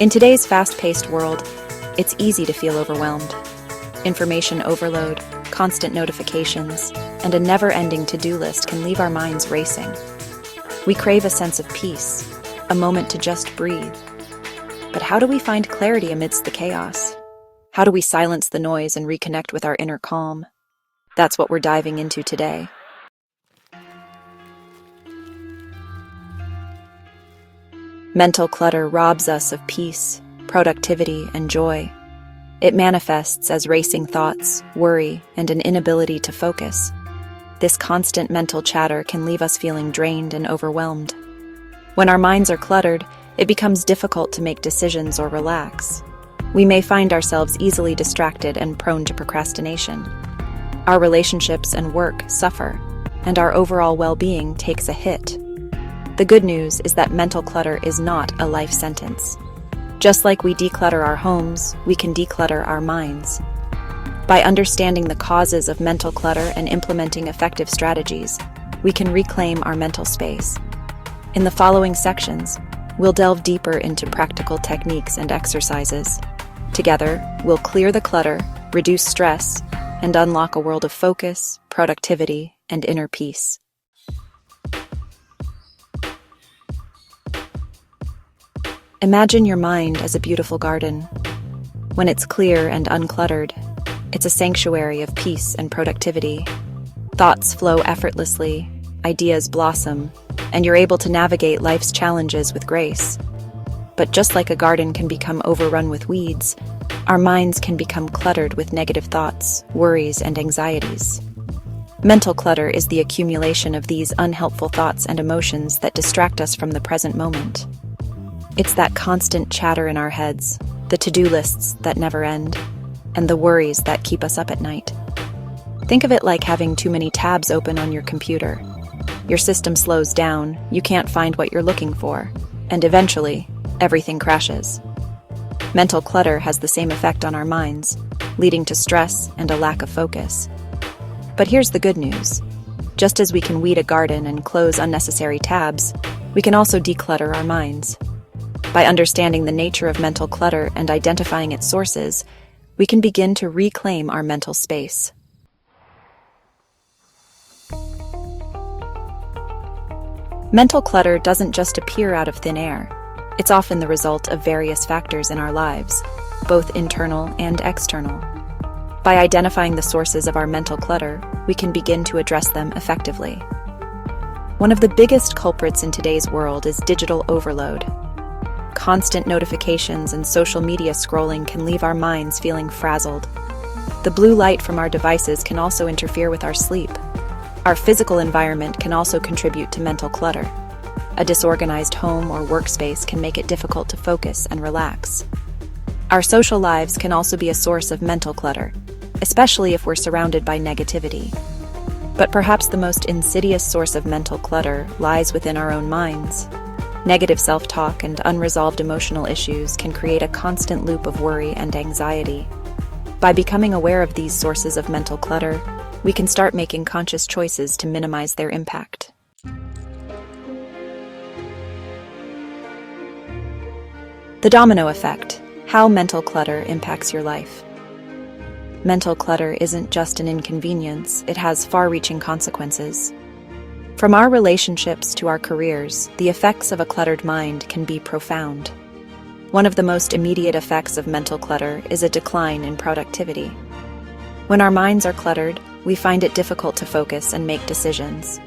In today's fast-paced world, it's easy to feel overwhelmed. Information overload, constant notifications, and a never-ending to-do list can leave our minds racing. We crave a sense of peace, a moment to just breathe. But how do we find clarity amidst the chaos? How do we silence the noise and reconnect with our inner calm? That's what we're diving into today. Mental clutter robs us of peace, productivity, and joy. It manifests as racing thoughts, worry, and an inability to focus. This constant mental chatter can leave us feeling drained and overwhelmed. When our minds are cluttered, it becomes difficult to make decisions or relax. We may find ourselves easily distracted and prone to procrastination. Our relationships and work suffer, and our overall well-being takes a hit. The good news is that mental clutter is not a life sentence. Just like we declutter our homes, we can declutter our minds. By understanding the causes of mental clutter and implementing effective strategies, we can reclaim our mental space. In the following sections, we'll delve deeper into practical techniques and exercises. Together, we'll clear the clutter, reduce stress, and unlock a world of focus, productivity, and inner peace. Imagine your mind as a beautiful garden. When it's clear and uncluttered, it's a sanctuary of peace and productivity. Thoughts flow effortlessly, ideas blossom, and you're able to navigate life's challenges with grace. But just like a garden can become overrun with weeds, our minds can become cluttered with negative thoughts, worries, and anxieties. Mental clutter is the accumulation of these unhelpful thoughts and emotions that distract us from the present moment. It's that constant chatter in our heads, the to-do lists that never end, and the worries that keep us up at night. Think of it like having too many tabs open on your computer. Your system slows down, you can't find what you're looking for, and eventually, everything crashes. Mental clutter has the same effect on our minds, leading to stress and a lack of focus. But here's the good news. Just as we can weed a garden and close unnecessary tabs, we can also declutter our minds. By understanding the nature of mental clutter and identifying its sources, we can begin to reclaim our mental space. Mental clutter doesn't just appear out of thin air. It's often the result of various factors in our lives, both internal and external. By identifying the sources of our mental clutter, we can begin to address them effectively. One of the biggest culprits in today's world is digital overload. Constant notifications and social media scrolling can leave our minds feeling frazzled. The blue light from our devices can also interfere with our sleep. Our physical environment can also contribute to mental clutter. A disorganized home or workspace can make it difficult to focus and relax. Our social lives can also be a source of mental clutter, especially if we're surrounded by negativity. But perhaps the most insidious source of mental clutter lies within our own minds. Negative self-talk and unresolved emotional issues can create a constant loop of worry and anxiety. By becoming aware of these sources of mental clutter, we can start making conscious choices to minimize their impact. The domino effect: how mental clutter impacts your life. Mental clutter isn't just an inconvenience, it has far-reaching consequences. From our relationships to our careers, the effects of a cluttered mind can be profound. One of the most immediate effects of mental clutter is a decline in productivity. When our minds are cluttered, we find it difficult to focus and make decisions.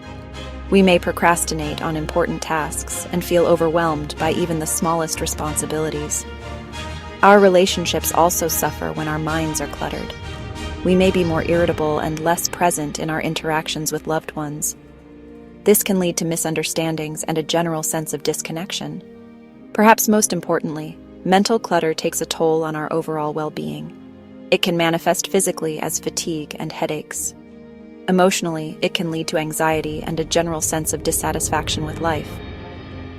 We may procrastinate on important tasks and feel overwhelmed by even the smallest responsibilities. Our relationships also suffer when our minds are cluttered. We may be more irritable and less present in our interactions with loved ones. This can lead to misunderstandings and a general sense of disconnection. Perhaps most importantly, mental clutter takes a toll on our overall well-being. It can manifest physically as fatigue and headaches. Emotionally, it can lead to anxiety and a general sense of dissatisfaction with life.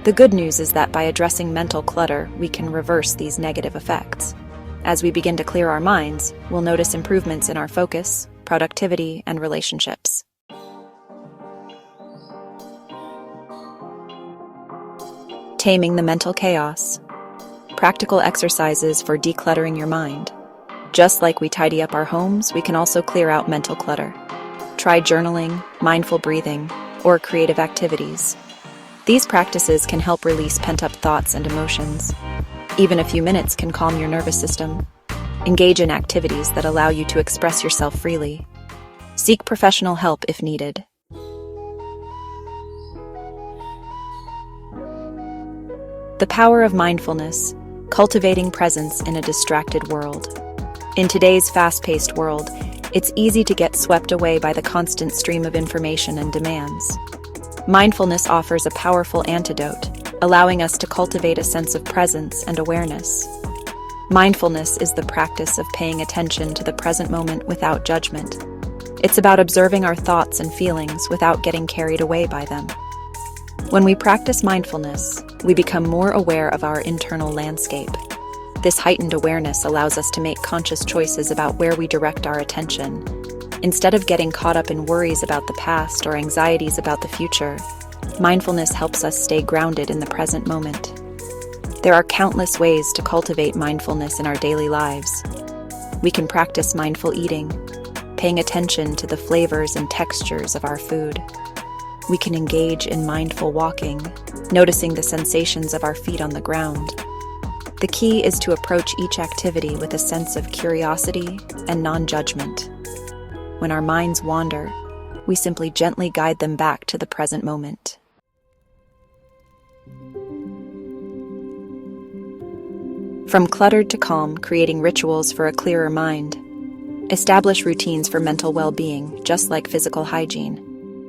The good news is that by addressing mental clutter, we can reverse these negative effects. As we begin to clear our minds, we'll notice improvements in our focus, productivity, and relationships. Taming the mental chaos. practical exercises for decluttering your mind. Just like we tidy up our homes, we can also clear out mental clutter. Try journaling, mindful breathing, or creative activities. These practices can help release pent-up thoughts and emotions. Even a few minutes can calm your nervous system. Engage in activities that allow you to express yourself freely. Seek professional help if needed. The power of mindfulness, cultivating presence in a distracted world. In today's fast-paced world, it's easy to get swept away by the constant stream of information and demands. Mindfulness offers a powerful antidote, allowing us to cultivate a sense of presence and awareness. Mindfulness is the practice of paying attention to the present moment without judgment. It's about observing our thoughts and feelings without getting carried away by them. When we practice mindfulness, we become more aware of our internal landscape. This heightened awareness allows us to make conscious choices about where we direct our attention. Instead of getting caught up in worries about the past or anxieties about the future, mindfulness helps us stay grounded in the present moment. There are countless ways to cultivate mindfulness in our daily lives. We can practice mindful eating, paying attention to the flavors and textures of our food. We can engage in mindful walking, noticing the sensations of our feet on the ground. The key is to approach each activity with a sense of curiosity and non-judgment. When our minds wander, we simply gently guide them back to the present moment. From cluttered to calm, creating rituals for a clearer mind. Establish routines for mental well-being, just like physical hygiene.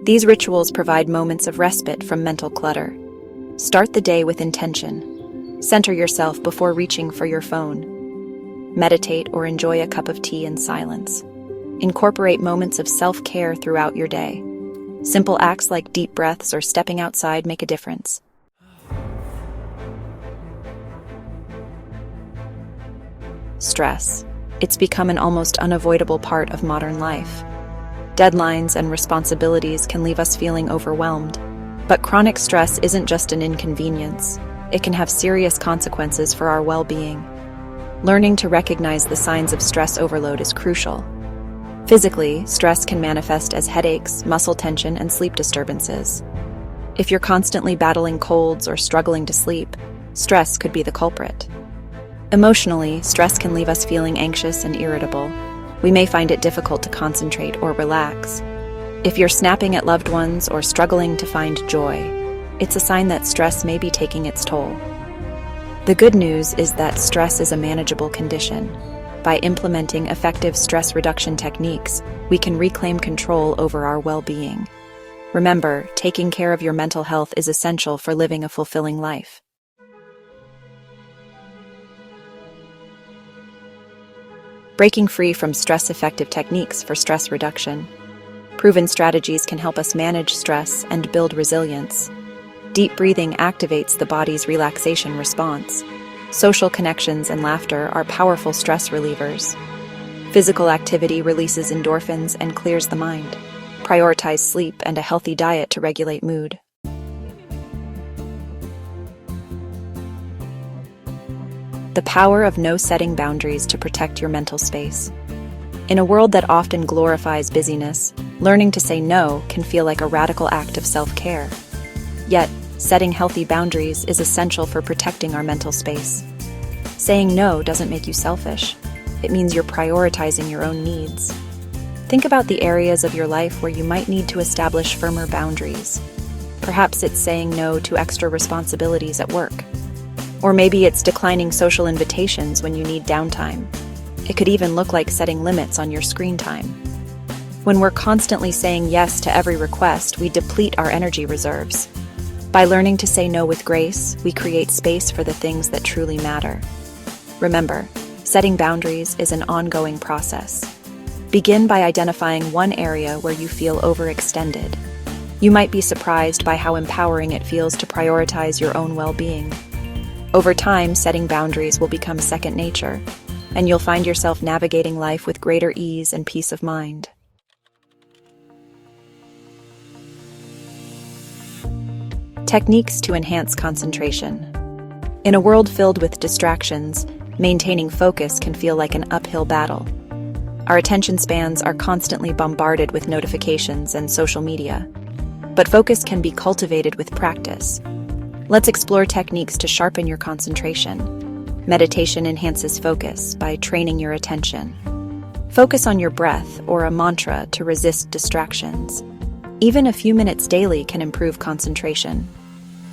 These rituals provide moments of respite from mental clutter. Start the day with intention. Center yourself before reaching for your phone. Meditate or enjoy a cup of tea in silence. Incorporate moments of self-care throughout your day. Simple acts like deep breaths or stepping outside make a difference. Stress. It's become an almost unavoidable part of modern life. Deadlines and responsibilities can leave us feeling overwhelmed. But chronic stress isn't just an inconvenience. It can have serious consequences for our well-being. Learning to recognize the signs of stress overload is crucial. Physically, stress can manifest as headaches, muscle tension, and sleep disturbances. If you're constantly battling colds or struggling to sleep, stress could be the culprit. Emotionally, stress can leave us feeling anxious and irritable. We may find it difficult to concentrate or relax. If you're snapping at loved ones or struggling to find joy, it's a sign that stress may be taking its toll. The good news is that stress is a manageable condition. By implementing effective stress reduction techniques, we can reclaim control over our well-being. Remember, taking care of your mental health is essential for living a fulfilling life. Breaking free from stress-effective techniques for stress reduction. Proven strategies can help us manage stress and build resilience. Deep breathing activates the body's relaxation response. Social connections and laughter are powerful stress relievers. Physical activity releases endorphins and clears the mind. Prioritize sleep and a healthy diet to regulate mood. The power of setting boundaries to protect your mental space. In a world that often glorifies busyness, learning to say no can feel like a radical act of self-care. Yet, setting healthy boundaries is essential for protecting our mental space. Saying no doesn't make you selfish. It means you're prioritizing your own needs. Think about the areas of your life where you might need to establish firmer boundaries. Perhaps it's saying no to extra responsibilities at work. Or maybe it's declining social invitations when you need downtime. It could even look like setting limits on your screen time. When we're constantly saying yes to every request, we deplete our energy reserves. By learning to say no with grace, we create space for the things that truly matter. Remember, setting boundaries is an ongoing process. Begin by identifying one area where you feel overextended. You might be surprised by how empowering it feels to prioritize your own well-being. Over time, setting boundaries will become second nature, and you'll find yourself navigating life with greater ease and peace of mind. Techniques to enhance concentration. In a world filled with distractions, maintaining focus can feel like an uphill battle. Our attention spans are constantly bombarded with notifications and social media. But focus can be cultivated with practice. Let's explore techniques to sharpen your concentration. Meditation enhances focus by training your attention. Focus on your breath or a mantra to resist distractions. Even a few minutes daily can improve concentration.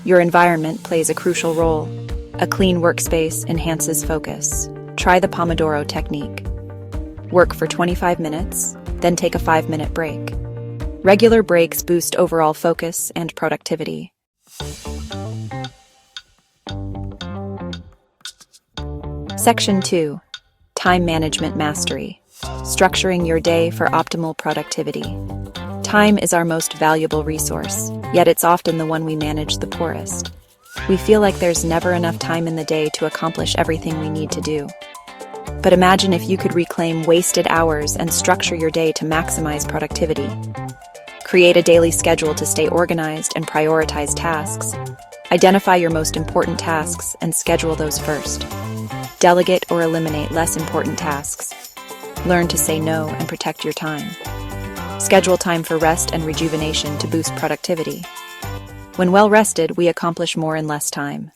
Your environment plays a crucial role. A clean workspace enhances focus. Try the Pomodoro technique. Work for 25 minutes, then take a 5-minute break. Regular breaks boost overall focus and productivity. Section 2. Time Management Mastery. Structuring your day for optimal productivity. Time is our most valuable resource, yet it's often the one we manage the poorest. We feel like there's never enough time in the day to accomplish everything we need to do. But imagine if you could reclaim wasted hours and structure your day to maximize productivity. Create a daily schedule to stay organized and prioritize tasks. Identify your most important tasks and schedule those first. Delegate or eliminate less important tasks. Learn to say no and protect your time. Schedule time for rest and rejuvenation to boost productivity. When well rested, we accomplish more in less time.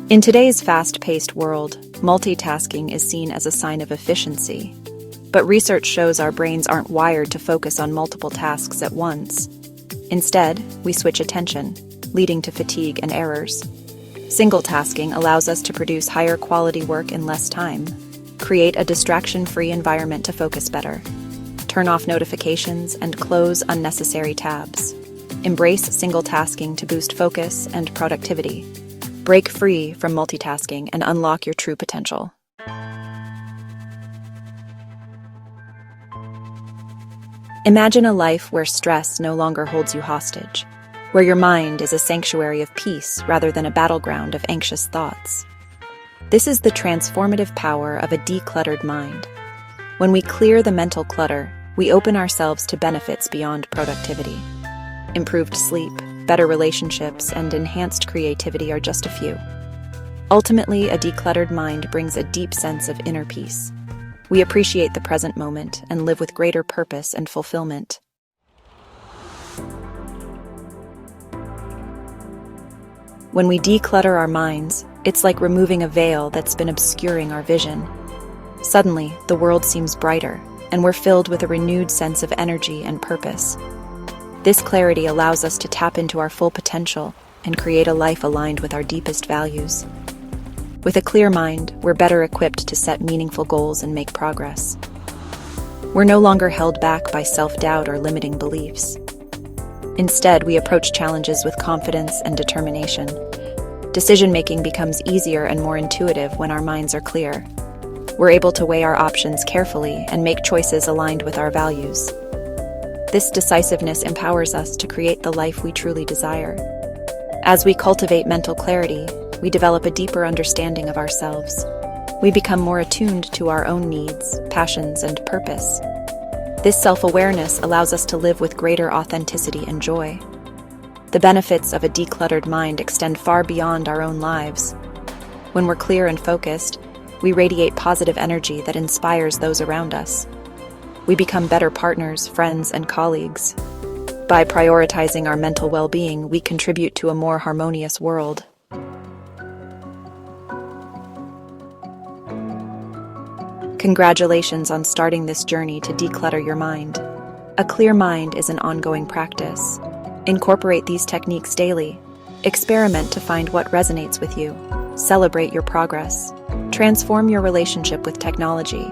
In today's fast-paced world, multitasking is seen as a sign of efficiency. But research shows our brains aren't wired to focus on multiple tasks at once. Instead, we switch attention, leading to fatigue and errors. Single tasking allows us to produce higher quality work in less time. Create a distraction-free environment to focus better. Turn off notifications and close unnecessary tabs. Embrace single tasking to boost focus and productivity. Break free from multitasking and unlock your true potential. Imagine a life where stress no longer holds you hostage, where your mind is a sanctuary of peace rather than a battleground of anxious thoughts. This is the transformative power of a decluttered mind. When we clear the mental clutter, we open ourselves to benefits beyond productivity. Improved sleep, better relationships, and enhanced creativity are just a few. Ultimately, a decluttered mind brings a deep sense of inner peace. We appreciate the present moment and live with greater purpose and fulfillment. When we declutter our minds, it's like removing a veil that's been obscuring our vision. Suddenly, the world seems brighter, and we're filled with a renewed sense of energy and purpose. This clarity allows us to tap into our full potential and create a life aligned with our deepest values. With a clear mind, we're better equipped to set meaningful goals and make progress. We're no longer held back by self-doubt or limiting beliefs. Instead, we approach challenges with confidence and determination. Decision-making becomes easier and more intuitive when our minds are clear. We're able to weigh our options carefully and make choices aligned with our values. This decisiveness empowers us to create the life we truly desire. As we cultivate mental clarity, we develop a deeper understanding of ourselves. We become more attuned to our own needs, passions, and purpose. This self-awareness allows us to live with greater authenticity and joy. The benefits of a decluttered mind extend far beyond our own lives. When we're clear and focused, we radiate positive energy that inspires those around us. We become better partners, friends, and colleagues. By prioritizing our mental well-being, we contribute to a more harmonious world. Congratulations on starting this journey to declutter your mind. A clear mind is an ongoing practice. Incorporate these techniques daily. Experiment to find what resonates with you. Celebrate your progress. Transform your relationship with technology.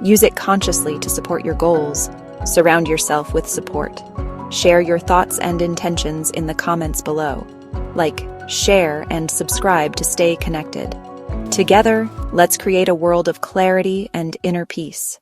Use it consciously to support your goals. Surround yourself with support. Share your thoughts and intentions in the comments below. Like, share, and subscribe to stay connected. Together, let's create a world of clarity and inner peace.